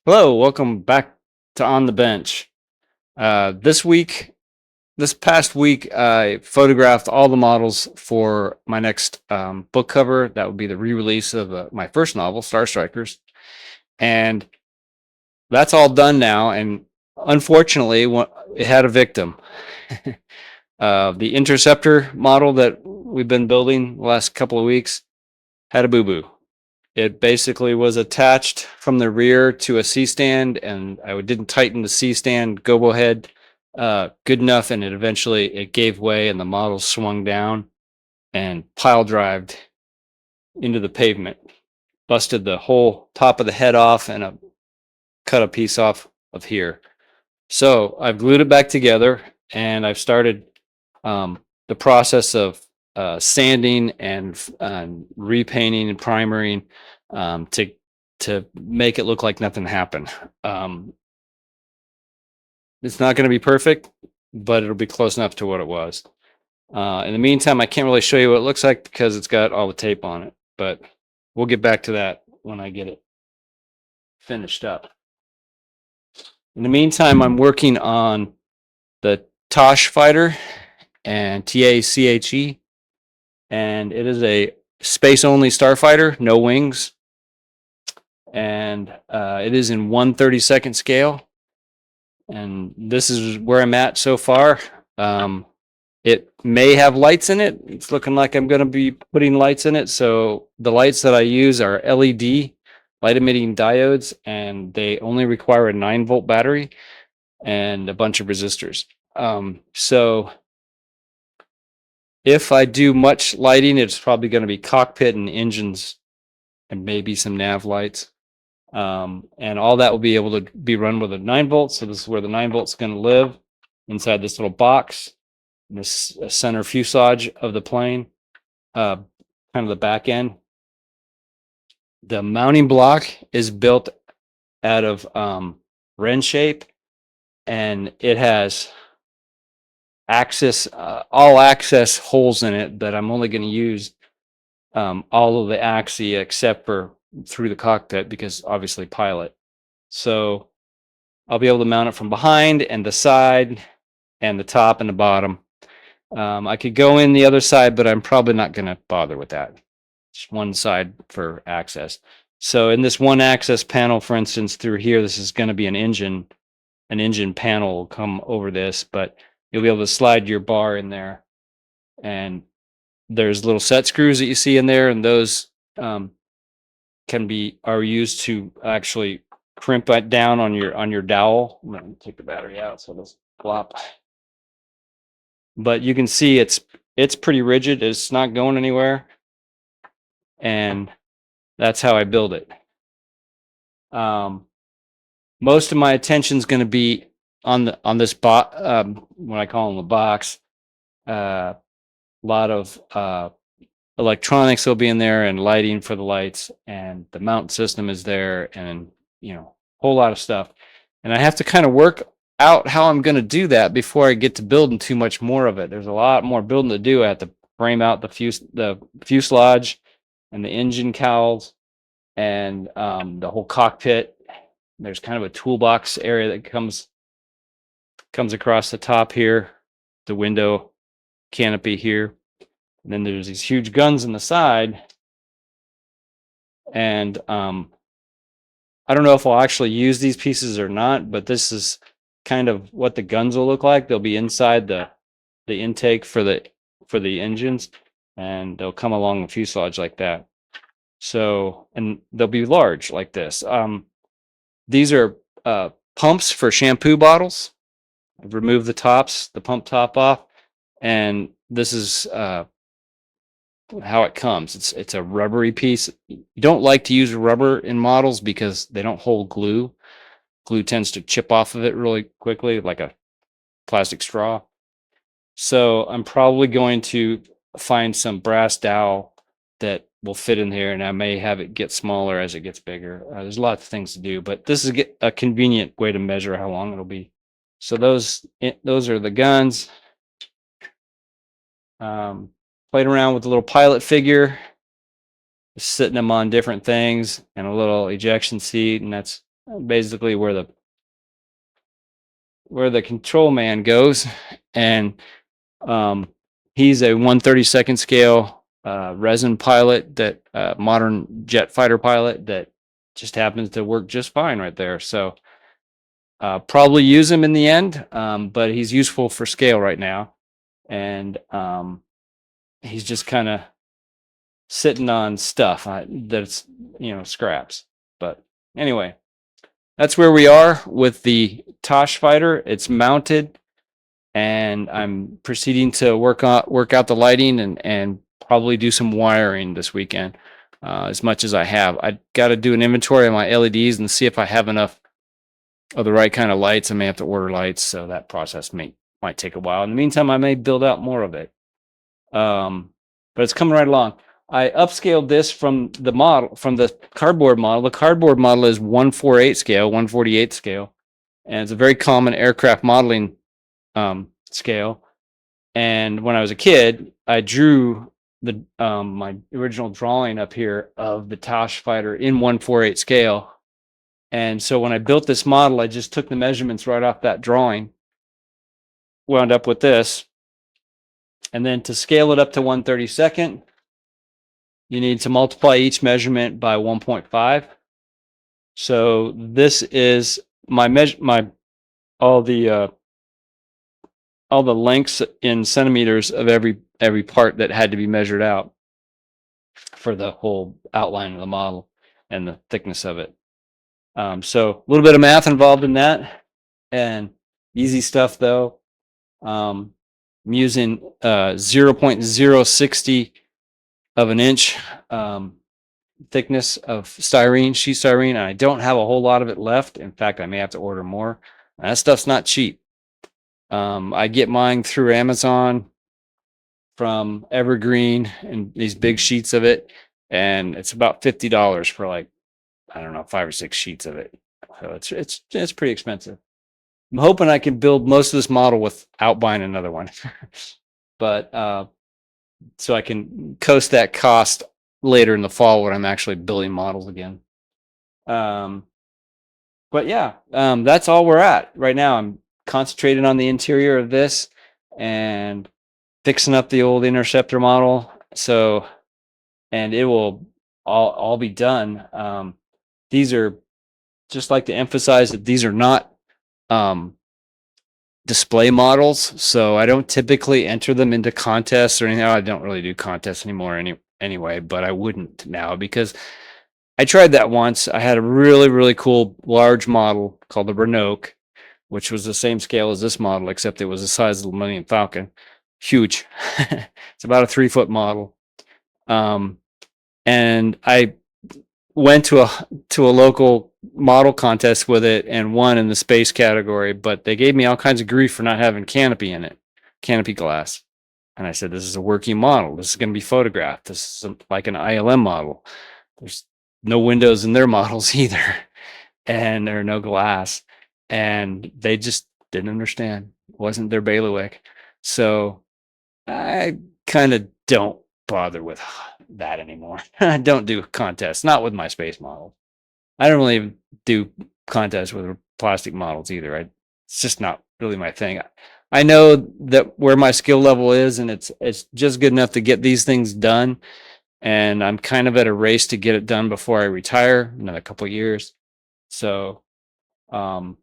Hello, welcome back to On the Bench. This past week, I photographed all the models for my next book cover. That would be the re-release of my first novel, Starstrikers, and that's all done now. And unfortunately, it had a victim. The Interceptor model that we've been building the last couple of weeks had a boo-boo. It basically was attached from the rear to a C-stand, and I didn't tighten the C-stand go head good enough, and it gave way, and the model swung down and pile drived into the pavement, busted the whole top of the head off, and cut a piece off of here. So I've glued it back together, and I've started the process of sanding and repainting and primering to make it look like nothing happened. It's not going to be perfect, but it'll be close enough to what it was. In the meantime, I can't really show you what it looks like because it's got all the tape on it, but we'll get back to that when I get it finished up. In the meantime, I'm working on the Tache fighter and TACHE, and it is a space only starfighter, no wings, and it is in 1/32 scale. And this is where I'm at so far. It may have lights in it. It's looking like I'm going to be putting lights in it. So the lights that I use are LED, light emitting diodes, and they only require a 9-volt battery and a bunch of resistors. So if I do much lighting, it's probably going to be cockpit and engines and maybe some nav lights. And all that will be able to be run with a 9 volt. So this is where the 9 volt's going to live, inside this little box, this center fuselage of the plane, kind of the back end. The mounting block is built out of wren shape, and it has all access holes in it that I'm only going to use all of the axis except for through the cockpit, because obviously pilot. So I'll be able to mount it from behind and the side and the top and the bottom. I could go in the other side, but I'm probably not going to bother with that. Just one side for access. So in this one access panel, for instance, through here, this is going to be an engine. An engine panel will come over this, but you'll be able to slide your bar in there. And there's little set screws that you see in there, and those are used to actually crimp it down on your dowel. I'm going to take the battery out so it doesn't flop. But you can see it's pretty rigid. It's not going anywhere, and that's how I build it. Most of my attention is going to be on this box, what I call the box. A lot of electronics will be in there, and lighting for the lights, and the mount system is there, and a whole lot of stuff. And I have to kind of work out how I'm going to do that before I get to building too much more of it. There's a lot more building to do. I have to frame out the fuselage and the engine cowls and the whole cockpit. There's kind of a toolbox area that comes across the top here, the window canopy here. And then there's these huge guns in the side. And I don't know if I'll actually use these pieces or not, but this is kind of what the guns will look like. They'll be inside the intake for the engines, and they'll come along the fuselage like that. So, and they'll be large like this. These are pumps for shampoo bottles. I've removed the pump top off, and this is how it comes. It's a rubbery piece. You don't like to use rubber in models because they don't hold glue. Glue tends to chip off of it really quickly, like a plastic straw. So I'm probably going to find some brass dowel that will fit in here, and I may have it get smaller as it gets bigger. There's lots of things to do, but this is a convenient way to measure how long it'll be. So those are the guns. Played around with the little pilot figure, sitting them on different things, and a little ejection seat, and that's basically where the control man goes, and he's a 1/32 scale resin pilot, that modern jet fighter pilot that just happens to work just fine right there. So probably use him in the end, but he's useful for scale right now, and he's just kind of sitting on stuff that's scraps. But anyway, that's where we are with the Tache fighter. It's mounted, and I'm proceeding to work out the lighting and probably do some wiring this weekend, as much as I have. I got to do an inventory of my LEDs and see if I have enough of the right kind of lights. I may have to order lights, so that process might take a while. In the meantime, I may build out more of it. But it's coming right along. I upscaled this from the cardboard model. The cardboard model is 1/48 scale, 1/48 scale, and it's a very common aircraft modeling scale. And when I was a kid, I drew my original drawing up here of the Tache fighter in 1/48 scale. And so when I built this model, I just took the measurements right off that drawing, wound up with this. And then to scale it up to 1/32, you need to multiply each measurement by 1.5. So this is all the lengths in centimeters of every part that had to be measured out for the whole outline of the model and the thickness of it. So a little bit of math involved in that, and easy stuff though. I'm using 0.060 of an inch thickness of sheet styrene, and I don't have a whole lot of it left. In fact, I may have to order more. That stuff's not cheap. I get mine through Amazon from Evergreen, and these big sheets of it, and it's about $50 for, like, I don't know, 5 or 6 sheets of it. So it's pretty expensive. I'm hoping I can build most of this model without buying another one, but so I can coast that cost later in the fall when I'm actually building models again. But yeah, that's all we're at right now. I'm concentrating on the interior of this and fixing up the old Interceptor model. So, and it will all be done. These are, just like to emphasize that these are not display models, so I don't typically enter them into contests or anything. I don't really do contests anymore anyway, but I wouldn't now, because I tried that once. I had a really, really cool large model called the Renault, which was the same scale as this model, except it was the size of the Millennium Falcon. Huge. It's about a 3-foot model. And I went to a local model contest with it and won in the space category, but they gave me all kinds of grief for not having canopy in it, canopy glass. And I said, this is a working model. This is going to be photographed. This is like an ILM model. There's no windows in their models either, and there are no glass. And they just didn't understand. It wasn't their bailiwick. So I kind of don't bother with that anymore. I don't do contests, not with my space models. I don't really do contests with plastic models either. It's just not really my thing. I know that where my skill level is, and it's just good enough to get these things done. And I'm kind of at a race to get it done before I retire, another couple of years. So I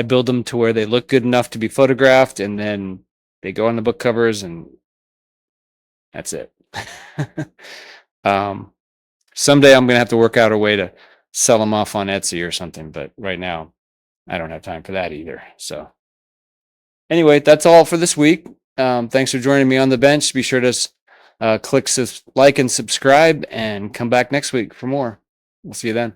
build them to where they look good enough to be photographed, and then they go on the book covers, and that's it. Someday I'm going to have to work out a way to sell them off on Etsy or something, but right now I don't have time for that either. So anyway, that's all for this week. Thanks for joining me on the bench. Be sure to click like and subscribe, and come back next week for more. We'll see you then.